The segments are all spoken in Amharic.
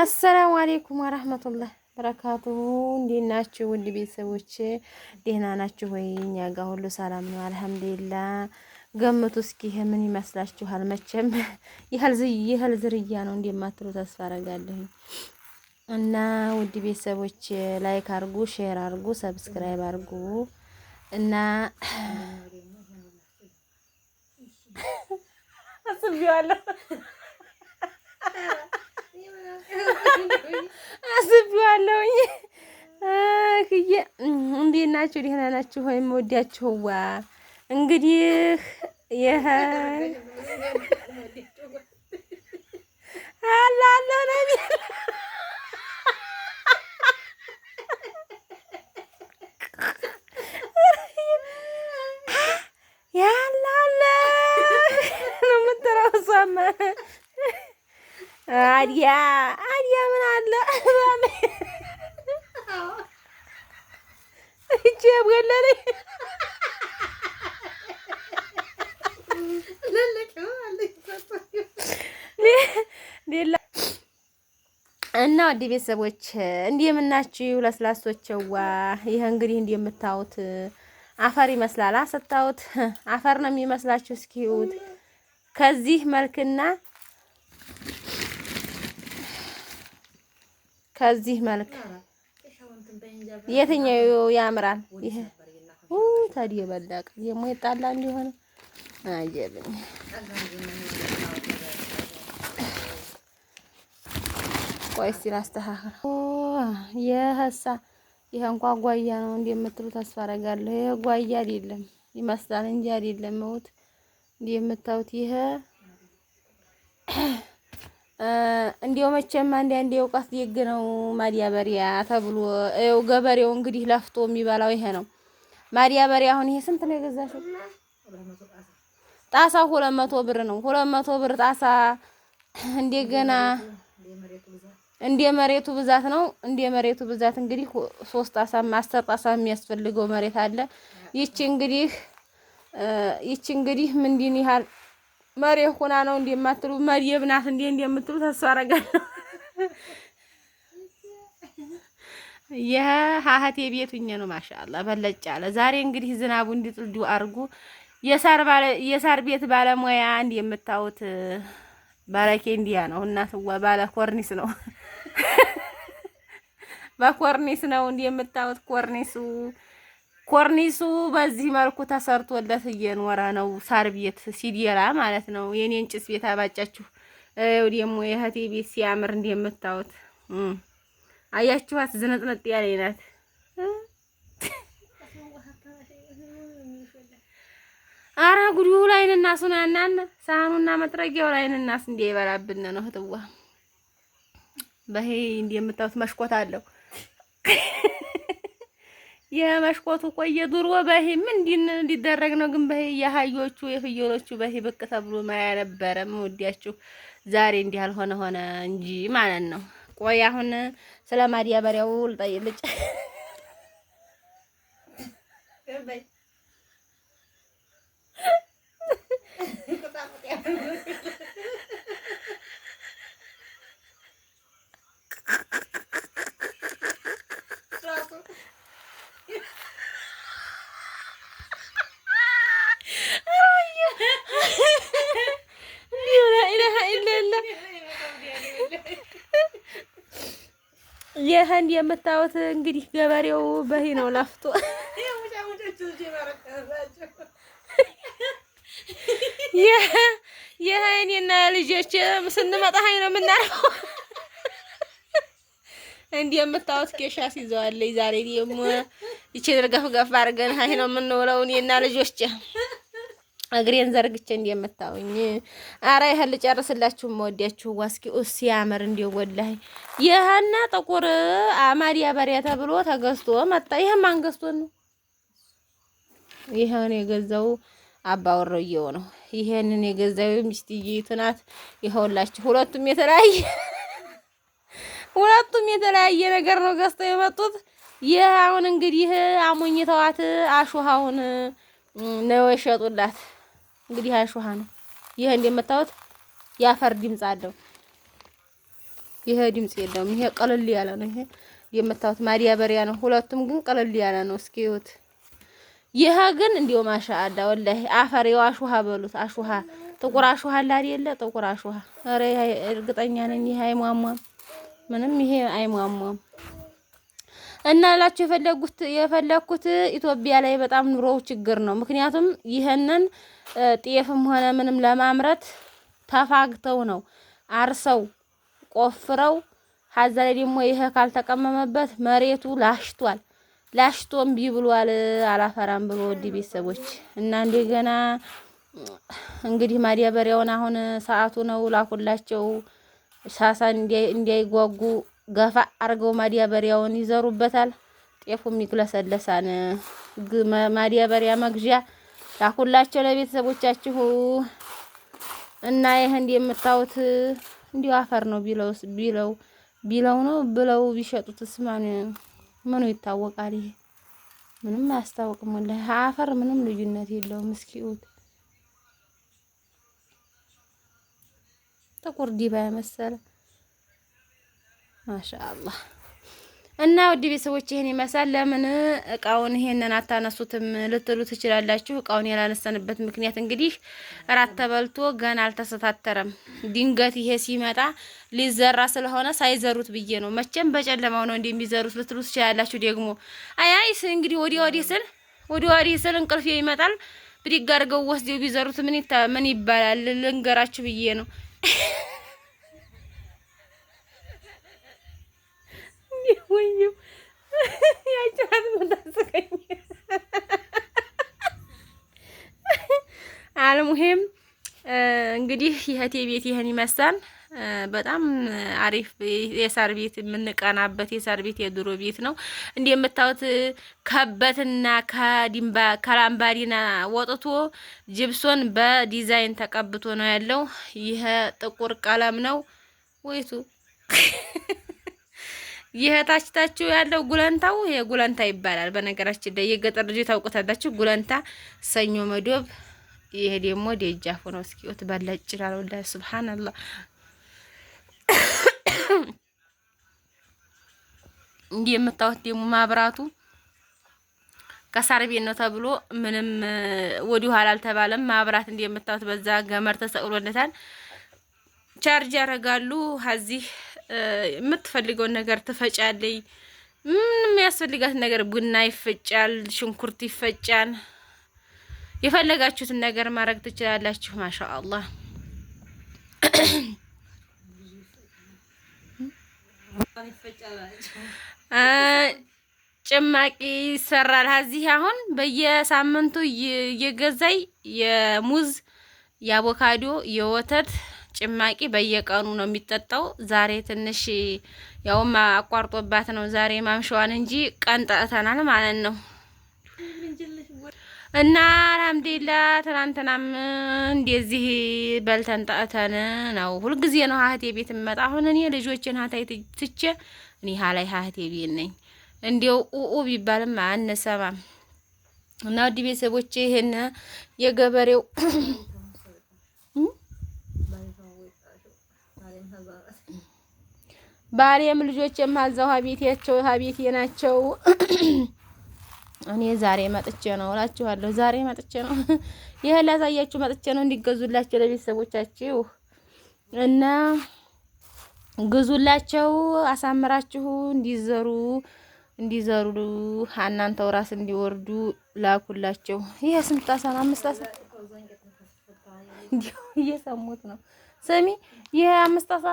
አሰላሙ አለይኩም ወራህመቱላህ በረካቱሁ። እንዴት ናችሁ ውድ ቤተሰቦቼ? ደህና ናችሁ ወይ? እኛ ጋር ሁሉ ሰላም ነው አልሐምዱሊላህ። ገምቱ እስኪ ይሄ ምን ይመስላችኋል? መቼም ይህል ዝርያ ነው እንደማትሉ ተስፋ አደርጋለሁ። እና ውድ ቤተሰቦቼ ላይክ አርጉ፣ ሼር አርጉ፣ ሰብስክራይብ አርጉ እና አስቤዋለሁኝ። እንዴት ናችሁ? ደህና ናችሁ ወይ? የምወዳችሁዋ እንግዲህ ይሄ አላለ ነቢ ያላለ ነው የምትለው እሷማ። አዲያ ምን አለ እጄ ወለለኝ እና ወዲ ቤተሰቦች እንደምናችሁ ለስላሶችዋ። ይሄ እንግዲህ እንደምታዩት አፈር ይመስላል። ስታዩት አፈር ነው የሚመስላችሁ። እስኪዩት ከዚህ መልክና ከዚህ መልክ የትኛው ያምራል? ይሄ ታዲያ የበላቀ ደግሞ ይጣላ እንዲሆነ አየልኝ። ቆይ እስኪ ላስተካክል። የህሳ ይሄ እንኳን ጓያ ነው እንደምትሉ ተስፋ አደርጋለሁ። ይሄ ጓያ አይደለም ይመስላል እንጂ አይደለም። መውት እንደምታዩት ይሄ እንዲያው መቼም አንዴ እውቀት ደግ ነው ማዳበሪያ ተብሎ ይኸው ገበሬው እንግዲህ ለፍቶ የሚበላው ይሄ ነው ማዳበሪያ። አሁን ይሄ ስንት ነው የገዛሽው? ጣሳው 200 ብር ነው። 200 ብር ጣሳ። እንደገና እንደ መሬቱ ብዛት ነው። እንደ መሬቱ ብዛት እንግዲህ 3 ጣሳ 10 ጣሳ የሚያስፈልገው መሬት አለ። ይቺ እንግዲህ ምንድን ያህል መሬት ሆና ነው እንደማትሉ መሪብ ናት እንደምትሉ ተስፋ አደርጋለሁ። የሀሀቴ ቤቱኛ ነው ማሻአላ በለጭ አለ። ዛሬ እንግዲህ ዝናቡ እንዲጥል ዱአ አድርጉ። የሳር ቤት ባለሙያ እንደምታዩት ባለኬ እንዲያ ነው። እናትዋ ባለ ኮርኒስ ነው በኮርኒስ ነው እንደምታዩት ኮርኒሱ በዚህ መልኩ ተሰርቶለት እየኖረ ነው። ሳር ቤት ሲዲራ ማለት ነው። የኔን ጭስ ቤት አባጫችሁ ደግሞ የእህቴ ቤት ሲያምር እንደምታዩት አያችኋት። ዝንጥንጥ ያለኝ ናት። አራ ጉዱ ላይንና ሱናናን ሳህኑና መጥረጊያው ላይንና እንደ ይበላብን ነው። ህጥዋ በሄ እንደምታዩት መሽኮት አለው። የመሽኮቱ ቆየ ድሮ በሄ ምንድን እንዲደረግ ነው ግን በሄ የሃዮቹ የፍየሎቹ በሄ ብቅ ተብሎ ማያ ነበረ። ወዲያችሁ ዛሬ እንዲህ አልሆነ ሆነ እንጂ ማለት ነው። ቆይ አሁን ስለ ማዳበሪያው ልጠይልጭ ይሄን የምታዩት እንግዲህ ገበሬው በሂ ነው ለፍቶ የኔና ልጆች ስንመጣ ሀይ ነው የምናረው። እንዲህ የምታዩት ኬሻ ሲዘዋለኝ ዛሬ ደግሞ ይቺ ድርገፍ ገፍ አድርገን ሀይ ነው የምንውለው እኔና ልጆች። እግሬን ዘርግቼ እንደምታውኝ አራ ይሄን ልጨርስላችሁ። ወዲያችሁ ዋስኪ ሲያምር እንደው ወላሂ ይሄና ጥቁር ማዳበሪያ ተብሎ ተገዝቶ መጣ። ይሄ ማን ገዝቶ ነው? ይሄን የገዛው አባወራየው ነው። ይሄንን የገዛው ሚስትዬቱ ናት። ይኸውላችሁ ሁለቱም የተለያየ ነገር ነው ገዝተው የመጡት። ይሄ አሁን እንግዲህ አሞኝተዋት አሹሃውን ነው የሸጡላት። እንግዲህ አሹሃ ነው ይሄ እንደምታዩት ያፈር ድምጽ አለው። ይሄ ድምጽ የለውም። ይሄ ቀለል ያለ ነው። ይሄ የምታዩት ማዳበሪያ ነው። ሁለቱም ግን ቀለል ያለ ነው። እስኪ እዩት። ይሄ ግን እንዲያው ማሻአላ ወላሂ አፈር የው አሹሃ በሉት። አሹሃ ጥቁር አሹሃ አለ አይደለ? ጥቁር አሹሃ። ኧረ እርግጠኛ ነኝ ይሄ አይሟሟም። ምንም ይሄ አይሟሟም። እና ላችሁ የፈለኩት ኢትዮጵያ ላይ በጣም ኑሮው ችግር ነው። ምክንያቱም ይሄንን ጤፍም ሆነ ምንም ለማምረት ተፋግተው ነው አርሰው ቆፍረው ሀዛ ላይ ደግሞ ይሄ ካልተቀመመበት መሬቱ ላሽቷል። ላሽቶም ቢብሏል አላፈራም ብሎ ወዲ ቤተሰቦች እና እንደገና እንግዲህ ማዳበሪያውን አሁን ሰዓቱ ነው ላኩላቸው። ሳሳ እንዳይጓጉ ገፋ አርገው ማዳበሪያውን ይዘሩበታል። ጤፉም ይግለሰለሳን ማዳበሪያ መግዣ ላኩላቸው ለቤተሰቦቻችሁ እና ይሄ እንደምታዩት እንዲሁ አፈር ነው ቢለው ነው ብለው ቢሸጡትስ ምኑ ይታወቃል? ይሄ ምንም አያስታውቅም። ወላሂ አፈር ምንም ልዩነት የለውም። እስኪኡት ጥቁር ዲባ የመሰለ ማሻአላህ። እና ውድ ቤተሰቦች ይሄን ይመስላል። ለምን እቃውን ይሄንን አታነሱትም ልትሉ ትችላላችሁ። እቃውን ያላነሳንበት ምክንያት እንግዲህ እራት ተበልቶ ገና አልተሰታተረም። ድንገት ይሄ ሲመጣ ሊዘራ ስለሆነ ሳይዘሩት ብዬ ነው። መቼም በጨለማው ነው እንደሚዘሩት ልትሉ ትችላላችሁ። ደግሞ አይስ እንግዲህ ወዲህ ስል እንቅልፍ ይመጣል። ብድግ አድርገው ወስደው ቢዘሩት ምን ይባላል ልንገራችሁ ብዬ ነው። ወይም ያቻት መታሰቀኝ አልሙሄም እንግዲህ ይሄቴ ቤት ይሄን ይመስላል። በጣም አሪፍ የሳር ቤት የምንቀናበት የሳር ቤት የድሮ ቤት ነው። እንደምታዩት ከበትና ከላምባዲና ወጥቶ ጅብሶን በዲዛይን ተቀብቶ ነው ያለው። ይሄ ጥቁር ቀለም ነው ወይቱ ይሄ ታችታችሁ ያለው ጉለንታው ይሄ ጉለንታ ይባላል። በነገራችን ላይ የገጠር ልጅ ታውቁታላችሁ። ጉለንታ ሰኞ መዶብ። ይሄ ደግሞ ደጃፉ ነው። እስኪ በላጭ ይችላል። ወላሂ ሱብሃንአላህ። እንዲህ የምታዩት ደግሞ ማብራቱ ከሳር ቤት ነው ተብሎ ምንም ወዲሁ ኋላ አልተባለም። ማብራት እንዲህ የምታዩት በዛ ገመር ተሰቅሎለታል። ቻርጅ ያደርጋሉ። እዚህ የምትፈልገውን ነገር ትፈጫለይ። ምንም ያስፈልጋት ነገር ቡና ይፈጫል፣ ሽንኩርት ይፈጫል። የፈለጋችሁትን ነገር ማድረግ ትችላላችሁ። ማሻአላህ ጭማቂ ይሰራል። እዚህ አሁን በየሳምንቱ እየገዛይ የሙዝ የአቮካዶ የወተት ጭማቂ በየቀኑ ነው የሚጠጣው። ዛሬ ትንሽ ያውም አቋርጦባት ነው ዛሬ ማምሻዋን እንጂ ቀን ጠጥተናል ማለት ነው። እና አልሐምዱሊላህ ትናንትናም እንደዚህ በልተን ጠጥተን ነው። ሁልጊዜ ነው ሀህቴ ቤት የምመጣ። አሁን እኔ ልጆችን ሀታይ ትቼ እኔ ሀላይ ሀህቴ ቤት ነኝ። እንዲው ኡኡ ቢባልም አንሰማም። እና ውድ ቤተሰቦቼ ይሄን የገበሬው ባሌም ልጆችም አዛው ሀቤቴ ናቸው። እኔ ዛሬ መጥቼ ነው እላችኋለሁ። ዛሬ መጥቼ ነው ይሄ ላሳያችሁ መጥቼ ነው እንዲገዙላችሁ ለቤተሰቦቻችሁ እና ግዙላቸው። አሳምራችሁ እንዲዘሩ እናንተው ራስ እንዲወርዱ ላኩላቸው። ይሄ ስንት አሳ ነው? 5 አሳ እየሰሙት ነው። ስሚ ይሄ 5 አሳ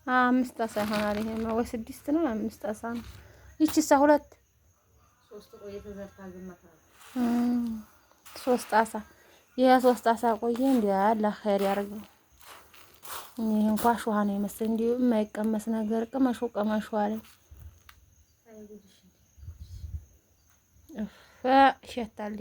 5 አሳ ይሆናል። ይሄ ነው ወይ 6 ነው? 5 አሳ ነው። ይቺሳ 2 3 አሳ ይሄ 3 አሳ ቆየ እንዴ አላህ ኸይር ያርገው። ይሄ እንኳን ሹሃ ነው የመሰለ እንዴ የማይቀመስ ነገር ቅመሹ አለ ሸታል